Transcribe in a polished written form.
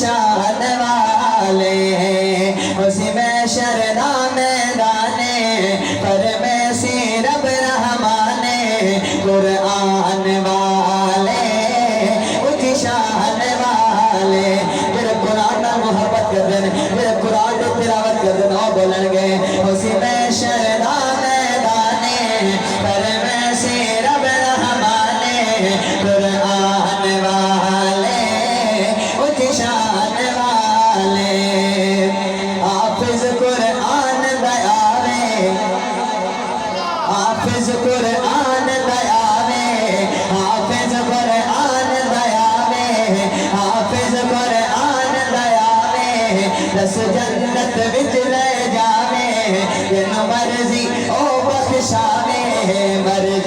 शान वाले उसी में शरदा मैदाने पर में सी रब रहमाने कुरान वाले उसी शान वाले मेरे कुरान ना मोहब्बत कर देने मेरे कुरान की तिलावत कर देना और बोलेंगे उसी में शरदा मैदाने पर में सी रब रहमाने कुरान वाले उसी शान वाले हाफिज कुरान दयावे हाफिज कुरान दयावे हाफिज कुरान दयावे हाफिज कुरान दयावे दस जन्नत विच ले जावे जिन मर्जी ओ बख्शावे मर्जी